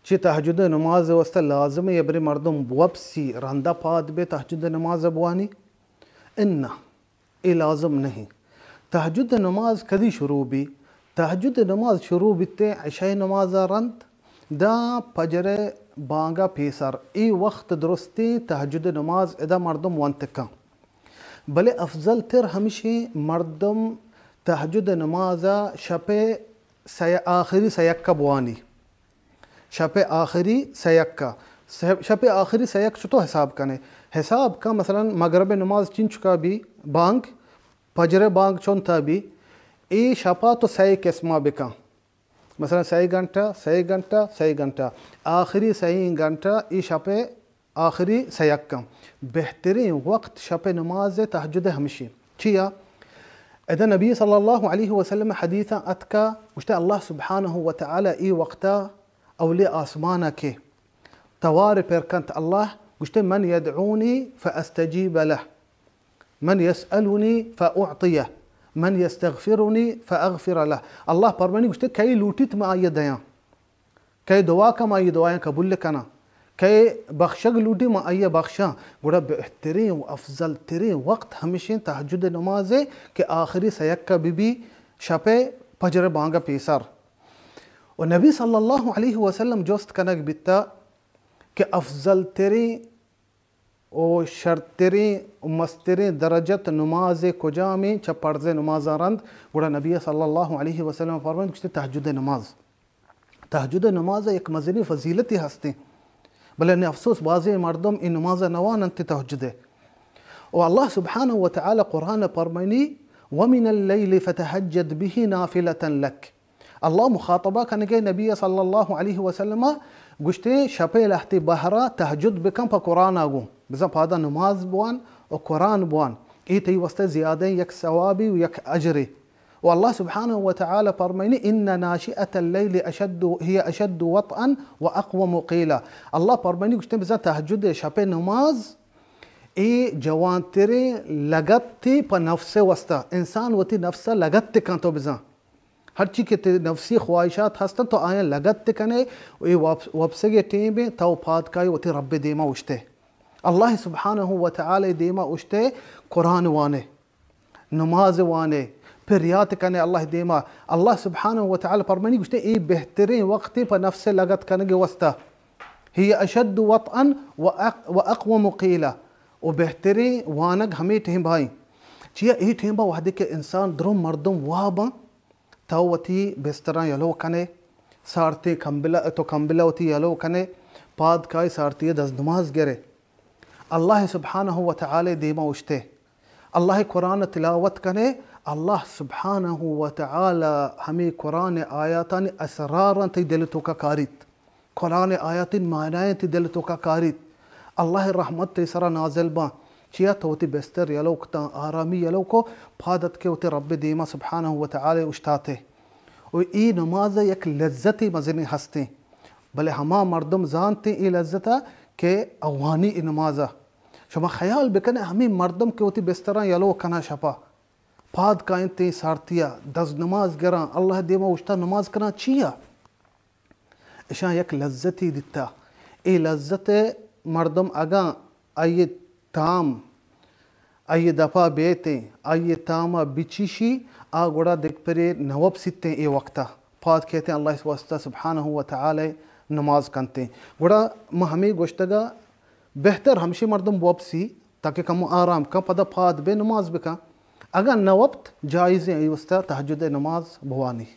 ची तहज्जुद नमाज वस्ता लाजम यबरे मर्दम वबसी रंदा पाद बे तहज्जुद नमाज बवानी इन्ना ए लाजम नहीं। तहज्जुद नमाज कदी शुरू भी तहज्जुद नमाज शुरू बिते इशा नमाज रंत दा फजर बांगा पेसर ई वक्त दुरुस्ती तहज्जुद नमाज इदा मर्दम वंतका भले अफजल तिर हमेशे मर्दम तहज्जुद नमाजा शपे आखिरी सयक्का बवानी शपे आखिरी सयक्का शपे आखिरी सयक तो हिसाब कने हिसाब का मसलन मगरब नमाज चिन चुका भी बांग फजर बांग चुनता भी ए शपा तो सही किस्मा बिका मसलन सही घंटा आखिरी सही घंटा ई शपे आखिरी सयक्का बेहतरीन वक्त शपे नमाज तहज्जुद हमेशा चिया इधर नबी सल्लल्लाहु अलैहि वसल्लम हदीसा अतका उश्ते अल्लाह सुब्हानहु व तआला ई वक्ता अवले आसमाना के तवार परकंत अल्लाह उश्ते मन यदऊनी फअस्तजीब लह मन यसअलुनी फअउतियह मन यस्तगफिरुनी फअगफिर लह अल्लाह परमानी उश्ते कई लूटित में आये दया कई दुआ का माये दुआएं कबूल कना कई बख्शग लूटी में आये बख्शा बड़ा बेहतरीन व अफजल तरीन वक्त हमेशा तहज्जुद नमाज के आखिरी सयक का बीबी शपे फजर बांगा पेसर और नबी सल्लल्लाहु अलैहि वसल्लम जोस्त कनक बिता के अफजल तेरी ओ शर्त तेरी मस्तरी दरजत नमाज कुजा में चपर्ज नमाज रंद बड़ा नबी सल्लल्लाहु अलैहि वसल्लम फरमान कुछ तहज्जुद नमाज एक मज़नी फजीलत ही हस्ते भले ने अफसोस बाज़े मर्दम इन नमाज नवान अंत तहज्जुद और अल्लाह सुब्हानहु व तआला कुरान फरमानी वमिनल लैलि फतहज्जद बिही नाफिलतन लक अल्लाह मुखातबा कनगे नबी सल्लल्लाहु अलैहि वसल्लम गुश्ते शपे लहती बहरा तहज्जुद बिकम पर कुरान आगू बिज़ा पादा नमाज बुआन और कुरान बुआन ई तई वस्ते ज़ियादा यक सवाबी व यक अजरे और अल्लाह सुब्हानहु व तआला फरमानी इन्न नाशिअतल लैलि अशद्दु वतअन व अक़वमु क़ीला अल्लाह फरमानी गुश्ते बिज़ा तहज्जुद शपे नमाज ए जवान तेरे लगत्ती पर नफ्स वस्ता इंसान वती नफ्स लगत्ती का तो बिज़ा हर चीज़ के नफसी ख्वाहिशात हस्ता तो आया लगत कने वापसे के टीम में तो फात का वो रब देमा उश्ते अल्लाह सुब्हानहु व तआला देमा उश्ते कुरान वाने नमाज वाने फिर याद कने अल्लाह देमा अल्लाह सुब्हानहु व तआला फरमानी उश्ते ए बेहतरीन वक्त पर नफ्स लगत कने वस्ता ही अशद वतअन व अक़वम क़ीला वो बेहतरीन वानग हमें टीम भाई चिया ए टीम बा वादे के इंसान द्रो मर्दम वाबा तावती बिस्तरा यलो कने सारते कंबिला वती यलो कने पाद काय सारती दस नमाज गिरे अल्लाह सुब्हानहु व तआला देमा उश्ते अल्लाह कुरान तिलावत कने अल्लाह सुब्हानहु व तआला हमें कुरान आयातान असरारन ती दिल तो का कारित कुरान आयातिन मानाए ती दिल तो का कारित अल्लाह रहमत ते सरा नाजिल बा चिया तोती बेस्तर यलोकता आरामी यलोको फादत के उते रब देमा सुब्हानहु व तआला उश्ताते और ई नमाज एक लज्जती मज़नी हस्ते भले हमा मर्दम जानते ई लज्जता के अवानी ई नमाजा शमा ख्याल बेकने हमें मर्दम के उते बेस्तरा यलो कना शपा फाद कायते सारतिया दस नमाज गरा अल्लाह देमा उश्ता नमाज कना चिया इशा एक लज्जती दिता ई लज्जत मर्दम अगा आये ताम आये दफा बेते आये तामा बिचिशी आ गुड़ा देख परे नवब सिते ए वक्ता फात कहते हैं अल्लाह वास्ता सुब्हानहु व तआला नमाज कंते गुड़ा हमें गोश्तगा बेहतर हमशे मर्दम वबसी ताकि कम आराम का पदा फात बे नमाज बिका अगर नवब्त जायज़ है वस्ता तहज्जुद नमाज भवानी।